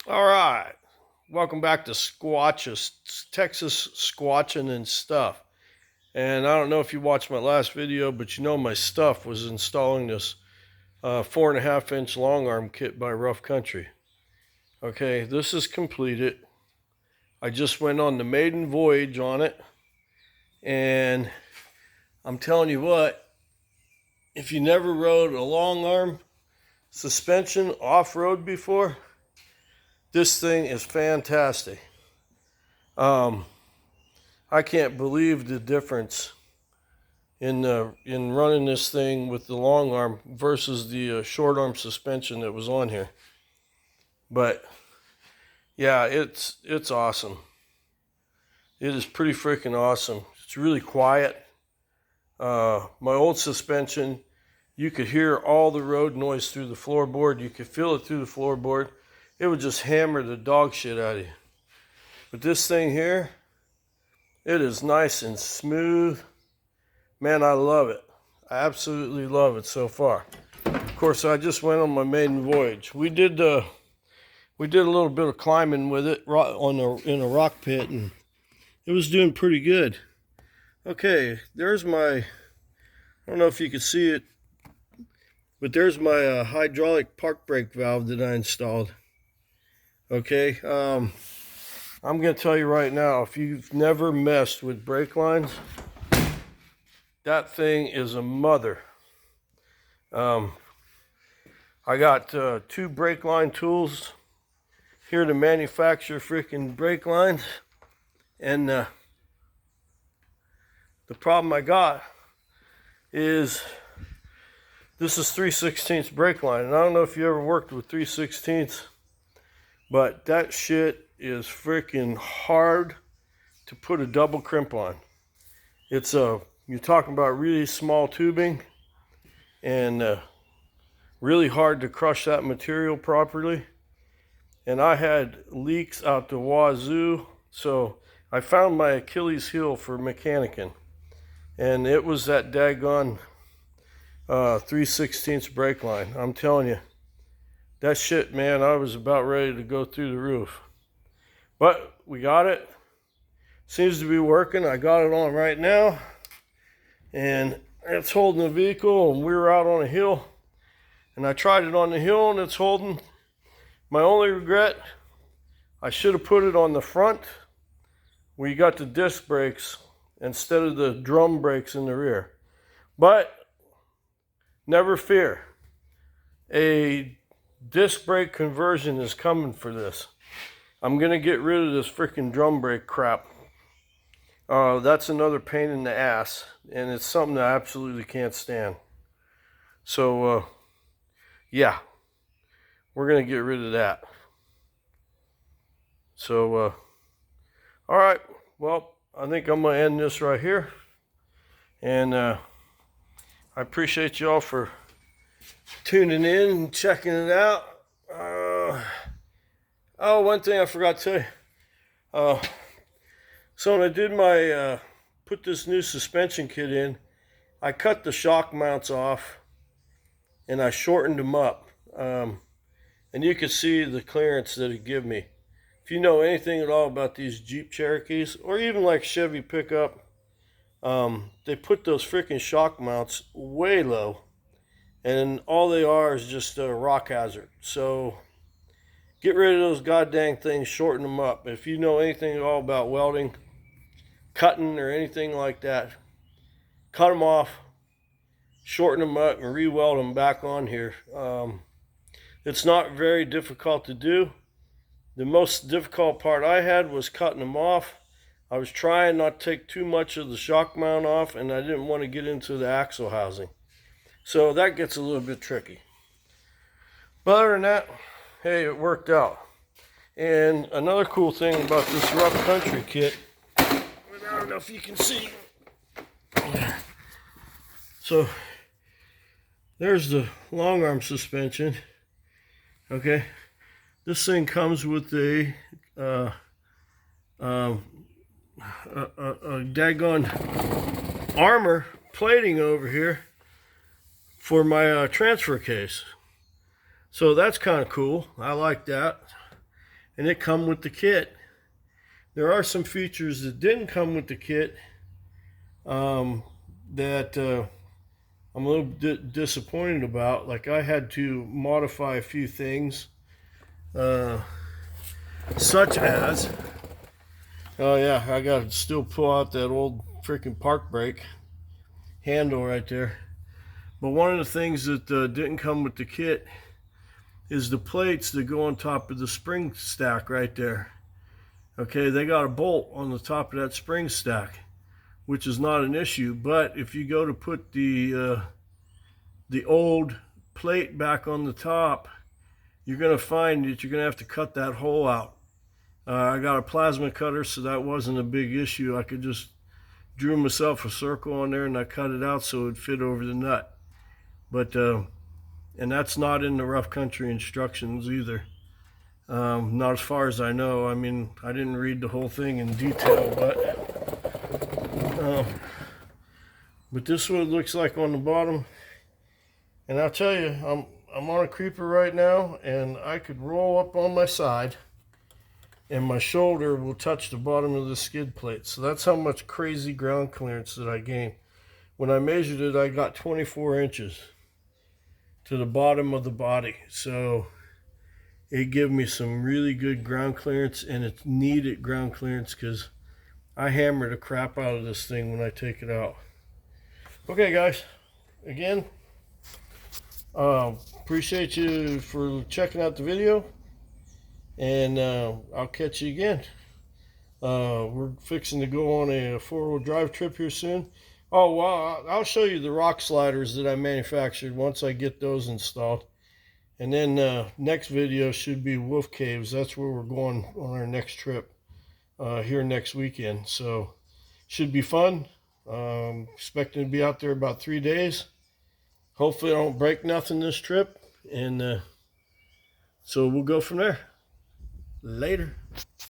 All right. Welcome back to Squatches, Texas Squatching and Stuff. And I don't know if you watched my last video, but you know my stuff was installing this 4.5 inch long arm kit by Rough Country. Okay, this is completed. I just went on the maiden voyage on it. And I'm telling you what, if you never rode a long arm suspension off-road before, this thing is fantastic. I can't believe the difference in running this thing with the long arm versus the short arm suspension that was on here. But yeah, it's awesome. It is pretty freaking awesome. It's really quiet. My old suspension, you could hear all the road noise through the floorboard. You could feel it through the floorboard. It would just hammer the dog shit out of you. But this thing here, it is nice and smooth. Man, I love it. I absolutely love it so far. Of course, I just went on my maiden voyage. We did a little bit of climbing with it in a rock pit, and it was doing pretty good. Okay, there's my, I don't know if you can see it, but there's my hydraulic park brake valve that I installed. Okay, I'm going to tell you right now, if you've never messed with brake lines, that thing is a mother. I got 2 brake line tools here to manufacture freaking brake lines. And the problem I got is this is 3/16 brake line. And I don't know if you ever worked with 3/16, but that shit is freaking hard to put a double crimp on. It's you're talking about really small tubing and really hard to crush that material properly. And I had leaks out the wazoo, so I found my Achilles heel for mechanicking. And it was that daggone 3/16 brake line. I'm telling you, that shit, man, I was about ready to go through the roof. But we got it. Seems to be working. I got it on right now. And it's holding the vehicle, and we were out on a hill. And I tried it on the hill, and it's holding. My only regret, I should have put it on the front where you got the disc brakes instead of the drum brakes in the rear. But never fear. A disc brake conversion is coming for this. I'm going to get rid of this freaking drum brake crap. That's another pain in the ass, and it's something that I absolutely can't stand. So, yeah, we're going to get rid of that. So, all right, well, I think I'm going to end this right here. And I appreciate y'all for tuning in and checking it out. Oh, one thing I forgot to tell you. So when I did my, put this new suspension kit in, I cut the shock mounts off and I shortened them up. And you can see the clearance that it give me. If you know anything at all about these Jeep Cherokees, or even like Chevy pickup, they put those freaking shock mounts way low. And all they are is just a rock hazard. So get rid of those goddamn things, shorten them up. If you know anything at all about welding, cutting, or anything like that, cut them off, shorten them up, and re-weld them back on here. It's not very difficult to do. The most difficult part I had was cutting them off. I was trying not to take too much of the shock mount off, and I didn't want to get into the axle housing. So that gets a little bit tricky. But other than that, hey, it worked out. And another cool thing about this Rough Country kit, I don't know if you can see. So there's the long arm suspension. Okay, this thing comes with a daggone armor plating over here for my transfer case. So that's kind of cool. I like that. and it come with the kit. There are some features that didn't come with the kit that I'm a little disappointed about. Like, I had to modify a few things, such as, oh yeah, I got to still pull out that old freaking park brake handle right there. But one of the things that didn't come with the kit is the plates that go on top of the spring stack right there. Okay, they got a bolt on the top of that spring stack, which is not an issue. But if you go to put the old plate back on the top, you're going to find that you're going to have to cut that hole out. I got a plasma cutter, so that wasn't a big issue. I could just drew myself a circle on there and I cut it out so it would fit over the nut. But and that's not in the rough country instructions either. Not as far as I know. I mean, I didn't read the whole thing in detail, but this is what it looks like on the bottom. And I'll tell you, I'm on a creeper right now, and I could roll up on my side and my shoulder will touch the bottom of the skid plate. So that's how much crazy ground clearance that I gained. When I measured it, I got 24 inches to the bottom of the body. So it gave me some really good ground clearance, and it's needed ground clearance because I hammer the crap out of this thing when I take it out. Okay, guys, again, appreciate you for checking out the video, and I'll catch you again. We're fixing to go on a four-wheel drive trip here soon. Oh, well, I'll show you the rock sliders that I manufactured once I get those installed. And then next video should be Wolf Caves. That's where we're going on our next trip here next weekend. So should be fun. Expecting to be out there about 3 days. Hopefully I don't break nothing this trip. And so we'll go from there. Later.